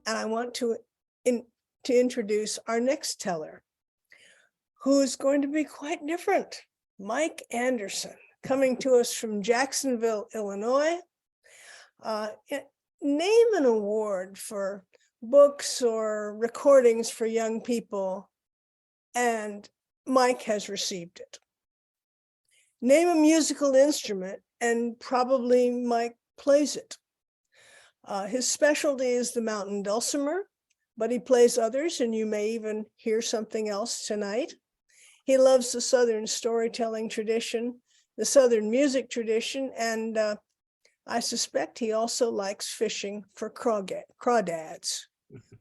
And I want to introduce our next teller, who is going to be quite different. Mike Anderson, coming to us from Jacksonville, Illinois. Name an award for books or recordings for young people, and Mike has received it. Name a musical instrument, and probably Mike plays it. His specialty is the mountain dulcimer, but he plays others, and you may even hear something else tonight. He loves the Southern storytelling tradition, the Southern music tradition, and I suspect he also likes fishing for crawdads.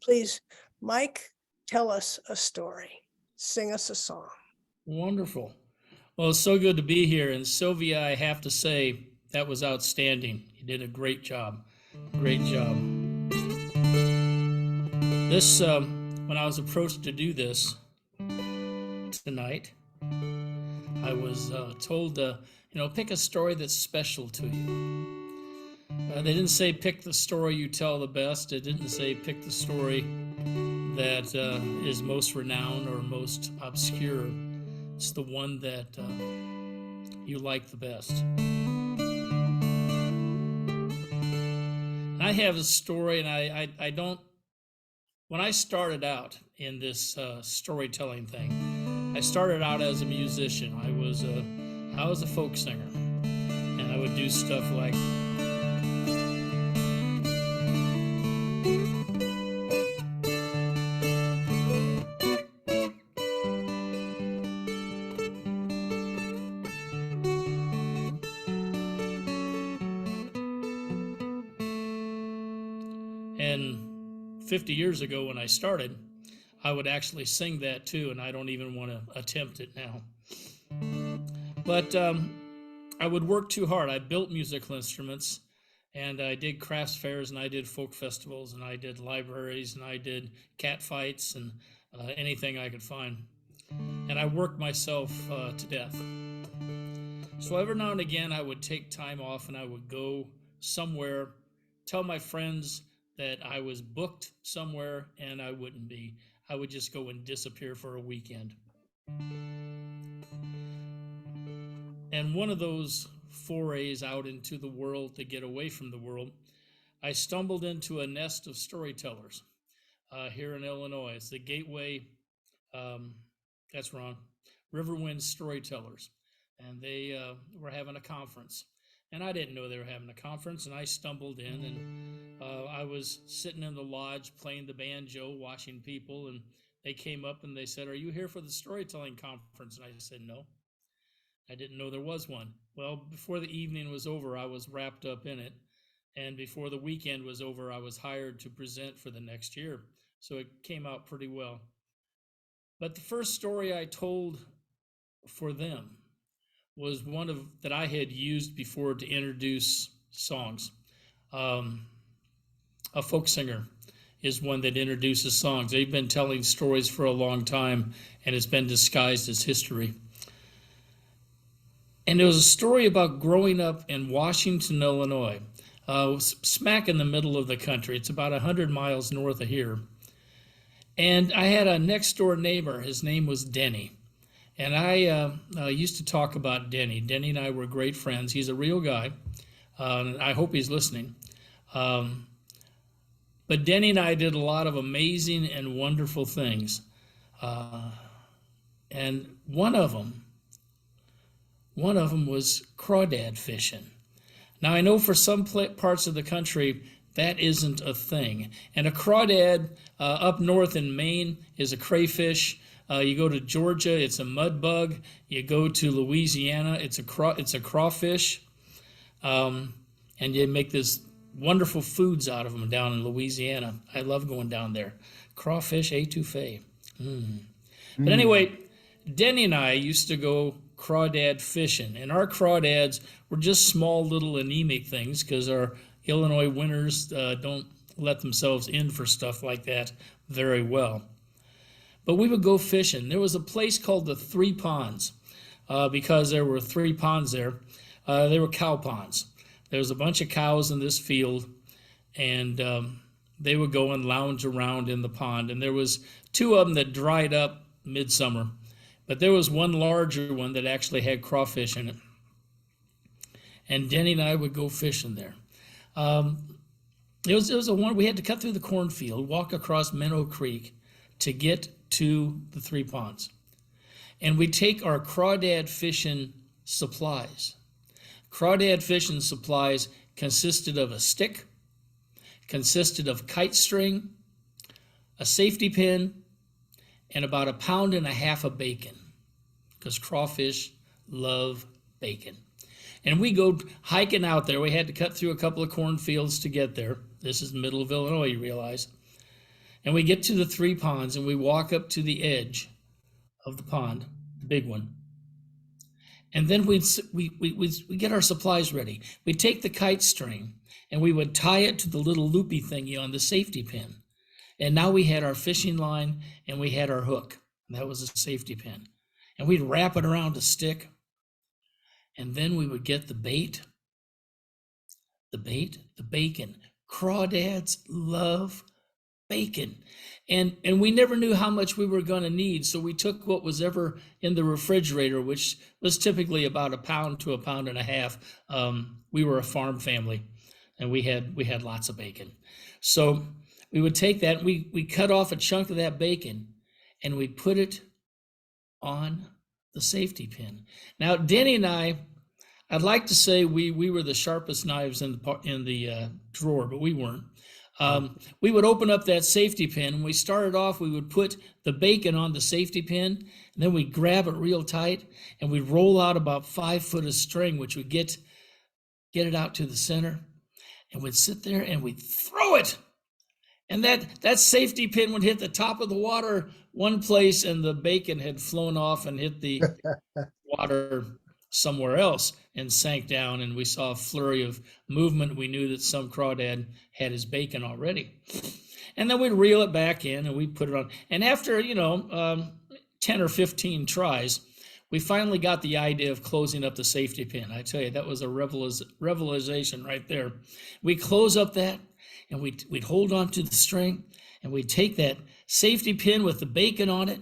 Please, Mike, tell us a story. Sing us a song. Wonderful. Well, it's so good to be here. And Sylvia, I have to say, that was outstanding. You did a great job. Great job. This, when I was approached to do this tonight, I was told to, pick a story that's special to you. They didn't say pick the story you tell the best. It didn't say pick the story that is most renowned or most obscure. It's the one that you like the best. And I have a story, and I don't, when I started out in this storytelling thing, I started out as a musician. I was a folk singer, and I would do stuff like And 50 years ago when I started, I would actually sing that too, and I don't even want to attempt it now. But I would work too hard. I built musical instruments, and I did crafts fairs, and I did folk festivals, and I did libraries, and I did cat fights, and anything I could find. And I worked myself to death. So every now and again, I would take time off, and I would go somewhere, tell my friends that I was booked somewhere, and I wouldn't be. I would just go and disappear for a weekend. And one of those forays out into the world to get away from the world, I stumbled into a nest of storytellers here in Illinois. It's the Gateway, that's wrong, Riverwind Storytellers. And they were having a conference. And I didn't know they were having a conference, and I stumbled in, and I was sitting in the lodge playing the banjo, watching people, and they came up and they said, "Are you here for the storytelling conference?" And I said, "No, I didn't know there was one." Well, before the evening was over, I was wrapped up in it, and before the weekend was over, I was hired to present for the next year, so it came out pretty well. But the first story I told for them was one that I had used before to introduce songs. A folk singer is one that introduces songs. They've been telling stories for a long time, and it's been disguised as history. And it was a story about growing up in Washington, Illinois, smack in the middle of the country. It's about 100 miles north of here. And I had a next door neighbor. His name was Denny. And I used to talk about Denny. Denny and I were great friends. He's a real guy. I hope he's listening. But Denny and I did a lot of amazing and wonderful things. And one of them was crawdad fishing. Now, I know for some parts of the country, that isn't a thing. And a crawdad up north in Maine is a crayfish. You go to Georgia, it's a mud bug. You go to Louisiana, it's a crawfish. And you make this wonderful foods out of them down in Louisiana. I love going down there. Crawfish étouffée. But anyway, Denny and I used to go crawdad fishing, and our crawdads were just small little anemic things because our Illinois winters don't let themselves in for stuff like that very well. But we would go fishing. There was a place called the Three Ponds because there were 3 ponds there. They were cow ponds. There was a bunch of cows in this field, and they would go and lounge around in the pond. And there was two of them that dried up midsummer, but there was one larger one that actually had crawfish in it. And Denny and I would go fishing there. It was a one we had to cut through the cornfield, walk across Minnow Creek to get to the three ponds. And we take our Crawdad fishing supplies. Crawdad fishing supplies consisted of a stick, consisted of kite string, a safety pin, and about 1.5 pounds of bacon, because crawfish love bacon. And we go hiking out there. We had to cut through a couple of cornfields to get there. This is the middle of Illinois, you realize. And we get to the three ponds, and we walk up to the edge of the pond, the big one. And then we get our supplies ready. We take the kite string, and we would tie it to the little loopy thingy on the safety pin. And now we had our fishing line, and we had our hook. And that was a safety pin. And we'd wrap it around a stick. And then we would get the bait, the bacon. Crawdads love bacon. And we never knew how much we were going to need. So we took what was ever in the refrigerator, which was typically about 1 pound to 1.5 pounds. We were a farm family, and we had lots of bacon. So we would take that, we cut off a chunk of that bacon, and we put it on the safety pin. Now, Denny and I'd like to say we were the sharpest knives in the drawer, but we weren't. We would open up that safety pin. When we started off, we would put the bacon on the safety pin, and then we'd grab it real tight, and we'd roll out about 5 foot of string, which would get it out to the center, and we'd sit there and we'd throw it. And that safety pin would hit the top of the water one place, and the bacon had flown off and hit the water somewhere else and sank down, and we saw a flurry of movement. We knew that some crawdad had his bacon already. And then we'd reel it back in, and we'd put it on. And after, 10 or 15 tries, we finally got the idea of closing up the safety pin. I tell you, that was a revelation right there. We close up that, and we'd hold on to the string, and we'd take that safety pin with the bacon on it,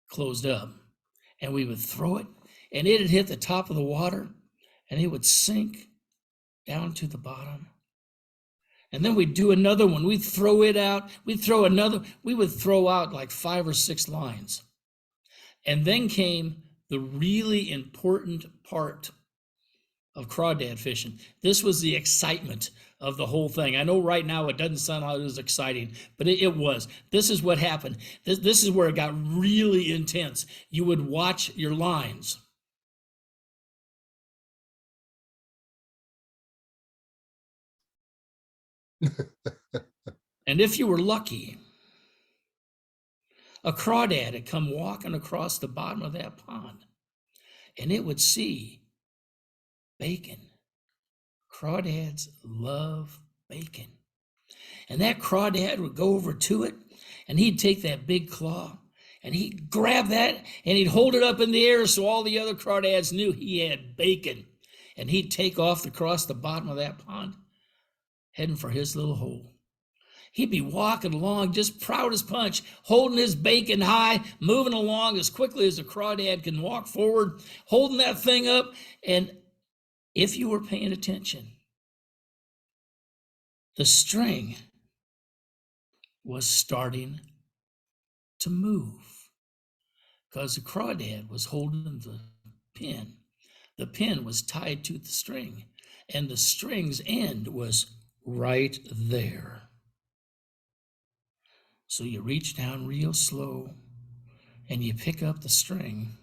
closed up, and we would throw it, and it'd hit the top of the water, and it would sink down to the bottom. And then we'd do another one. We'd throw it out. We'd throw another. We would throw out like 5 or 6 lines. And then came the really important part of crawdad fishing. This was the excitement of the whole thing. I know right now it doesn't sound like it was exciting, but it was. This is what happened. This is where it got really intense. You would watch your lines. And if you were lucky, a crawdad had come walking across the bottom of that pond, and it would see bacon. Crawdads love bacon. And that crawdad would go over to it, and he'd take that big claw, and he'd grab that, and he'd hold it up in the air so all the other crawdads knew he had bacon. And he'd take off across the bottom of that pond, heading for his little hole. He'd be walking along just proud as punch, holding his bacon high, moving along as quickly as a crawdad can walk forward, holding that thing up. And if you were paying attention, the string was starting to move because the crawdad was holding the pin. The pin was tied to the string, and the string's end was right there. So you reach down real slow and you pick up the string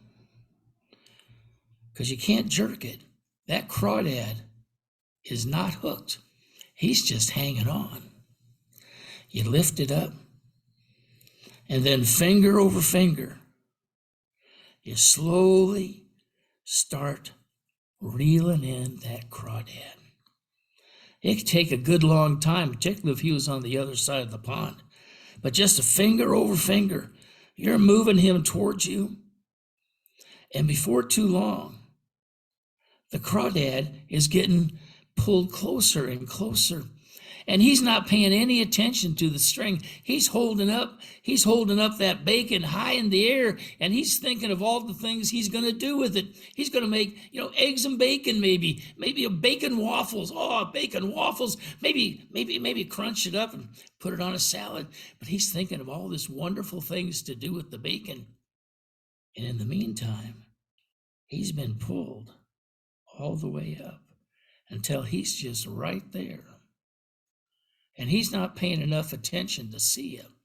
because you can't jerk it. That crawdad is not hooked. He's just hanging on. You lift it up, and then finger over finger, you slowly start reeling in that crawdad. It could take a good long time, particularly if he was on the other side of the pond. But just a finger over finger, you're moving him towards you. And before too long, the crawdad is getting pulled closer and closer. And he's not paying any attention to the string. He's holding up that bacon high in the air, and he's thinking of all the things he's going to do with it. He's going to make, eggs and bacon, maybe a bacon waffles. Oh, bacon waffles. Maybe crunch it up and put it on a salad. But he's thinking of all these wonderful things to do with the bacon. And in the meantime, he's been pulled all the way up until he's just right there. And he's not paying enough attention to see him.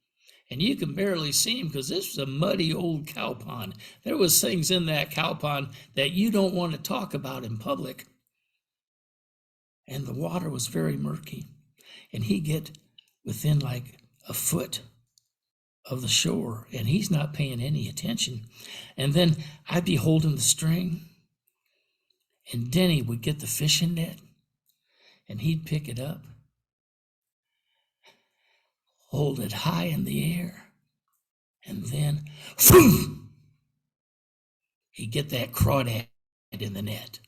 And you can barely see him because this was a muddy old cow pond. There was things in that cow pond that you don't want to talk about in public. And the water was very murky. And he'd get within like a foot of the shore, and he's not paying any attention. And then I'd be holding the string, and Denny would get the fishing net, and he'd pick it up, hold it high in the air, and then, boom, he'd get that crawdad in the net.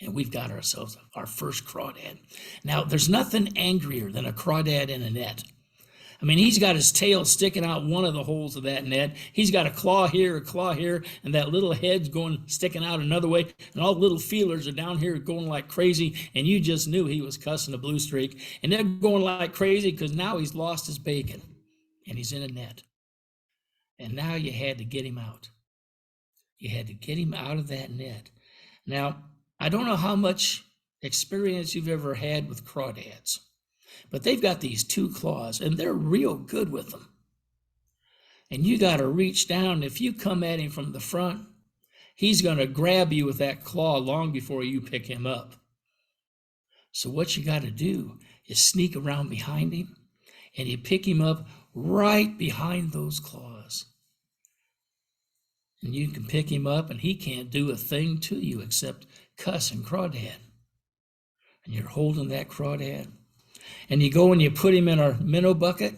And we've got ourselves our first crawdad. Now, there's nothing angrier than a crawdad in a net. I mean, he's got his tail sticking out one of the holes of that net. He's got a claw here, and that little head's sticking out another way, and all the little feelers are down here going like crazy, and you just knew he was cussing a blue streak. And they're going like crazy because now he's lost his bacon, and he's in a net. And now you had to get him out. You had to get him out of that net. Now, I don't know how much experience you've ever had with crawdads, but they've got these two claws, and they're real good with them. And you got to reach down. If you come at him from the front, he's going to grab you with that claw long before you pick him up. So what you got to do is sneak around behind him, and you pick him up right behind those claws. And you can pick him up, and he can't do a thing to you except cuss and crawdad. And you're holding that crawdad. And you go and you put him in our minnow bucket,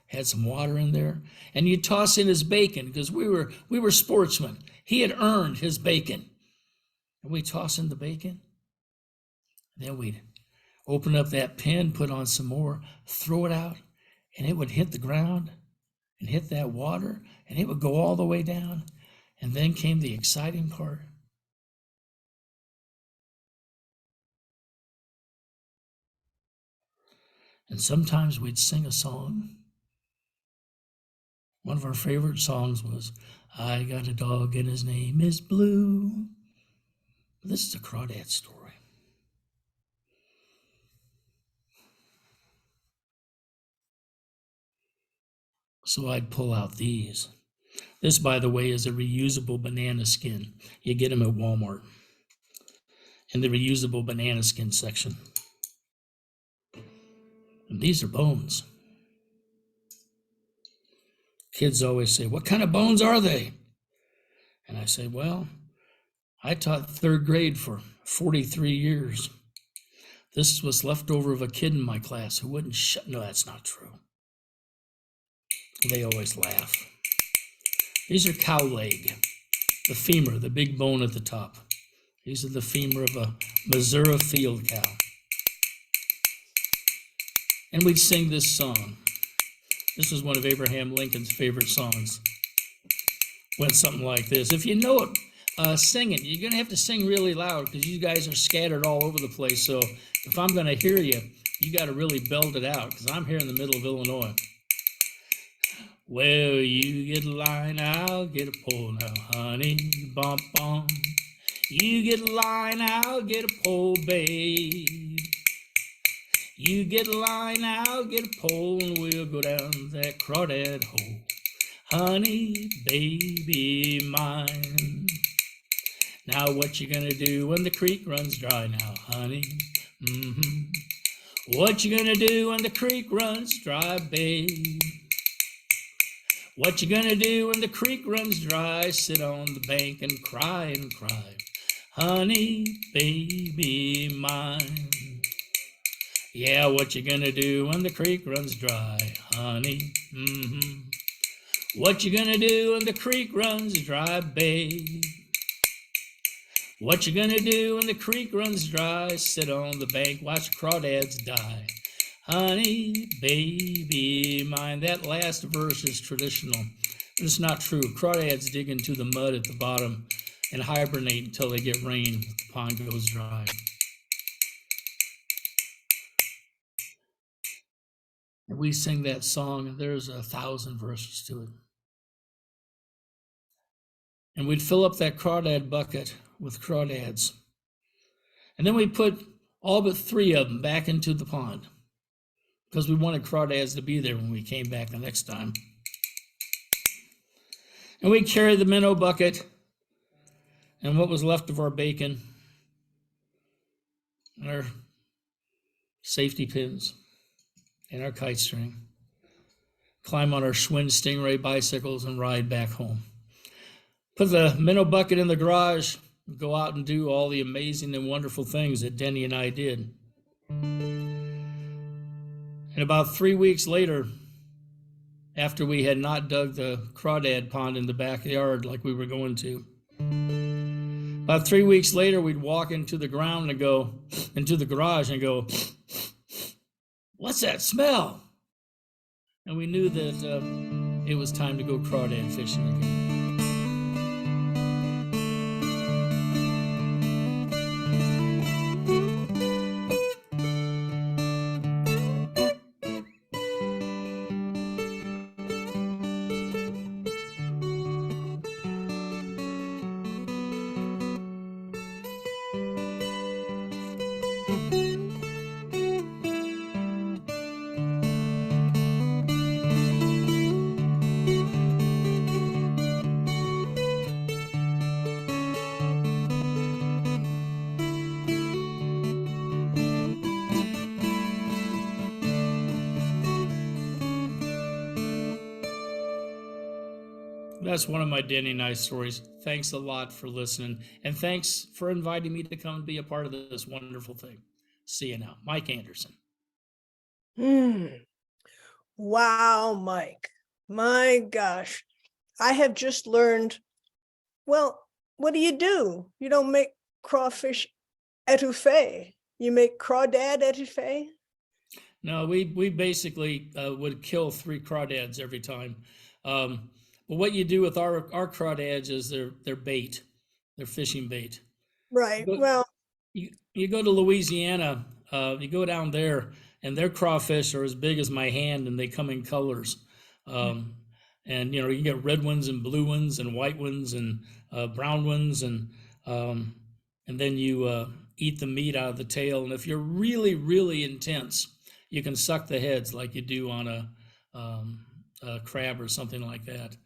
had some water in there, and you toss in his bacon because we were sportsmen. He had earned his bacon. And we toss in the bacon. And then we'd open up that pen, put on some more, throw it out, and it would hit the ground and hit that water, and it would go all the way down. And then came the exciting part. And sometimes we'd sing a song. One of our favorite songs was, I got a dog and his name is Blue. This is a crawdad story. So I'd pull out these. This, by the way, is a reusable banana skin. You get them at Walmart in the reusable banana skin section. And these are bones. Kids always say, what kind of bones are they? And I say, well, I taught third grade for 43 years. This was left over of a kid in my class who wouldn't shut. No, that's not true. They always laugh. These are cow leg, the femur, the big bone at the top. These are the femur of a Missouri field cow. And we'd sing this song. This was one of Abraham Lincoln's favorite songs. Went something like this. If you know it, sing it. You're going to have to sing really loud because you guys are scattered all over the place. So if I'm going to hear you, you got to really belt it out because I'm here in the middle of Illinois. Well, you get a line, I'll get a pole now, honey, bum bum. You get a line, I'll get a pole, babe. You get a line, I'll get a pole, and we'll go down that crawdad hole. Honey, baby mine. Now what you gonna do when the creek runs dry now, honey? What you gonna do when the creek runs dry, babe? What you gonna do when the creek runs dry? Sit on the bank and cry, honey, baby mine. Yeah, what you gonna do when the creek runs dry, honey? What you gonna do when the creek runs dry, babe? What you gonna do when the creek runs dry? Sit on the bank, watch crawdads die, Honey, baby mine. That last verse is traditional. It's not true. Crawdads dig into the mud at the bottom and hibernate until they get rain. The pond goes dry. And we sing that song, and there's 1,000 verses to it. And we'd fill up that crawdad bucket with crawdads. And then we put all but 3 of them back into the pond because we wanted crawdads to be there when we came back the next time. And we carried the minnow bucket and what was left of our bacon and our safety pins and our kite string, climb on our Schwinn Stingray bicycles and ride back home. Put the minnow bucket in the garage, go out and do all the amazing and wonderful things that Denny and I did. And about 3 weeks later, after we had not dug the crawdad pond in the backyard like we were going to, about 3 weeks later, we'd walk into the ground and go, into the garage and go, "What's that smell?" And we knew that it was time to go crawdad fishing again. That's one of my Denny and I stories. Thanks a lot for listening. And thanks for inviting me to come and be a part of this wonderful thing. See you now. Mike Anderson. Wow, Mike. My gosh. I have just learned, well, what do? You don't make crawfish etouffee. You make crawdad etouffee? No, we basically would kill 3 crawdads every time. But what you do with our crawdads is they're bait. They're fishing bait. Right. But Well, you go to Louisiana, you go down there, and their crawfish are as big as my hand, and they come in colors. And you know, you get red ones and blue ones and white ones and brown ones, and then you eat the meat out of the tail. And if you're really, really intense, you can suck the heads like you do on a crab or something like that.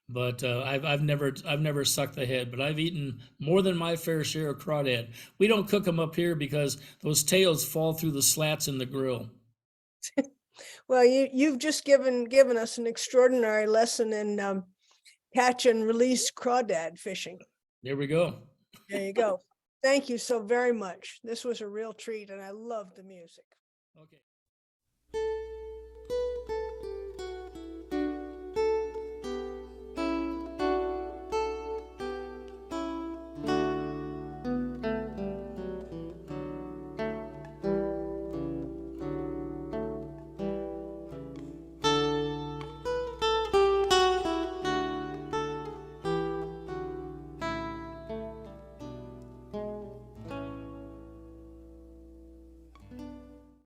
But I've never sucked the head, but I've eaten more than my fair share of crawdad. We don't cook them up here because those tails fall through the slats in the grill. well, you've just given us an extraordinary lesson in catch and release crawdad fishing. There we go. There you go. Thank you so very much. This was a real treat, and I love the music. Okay.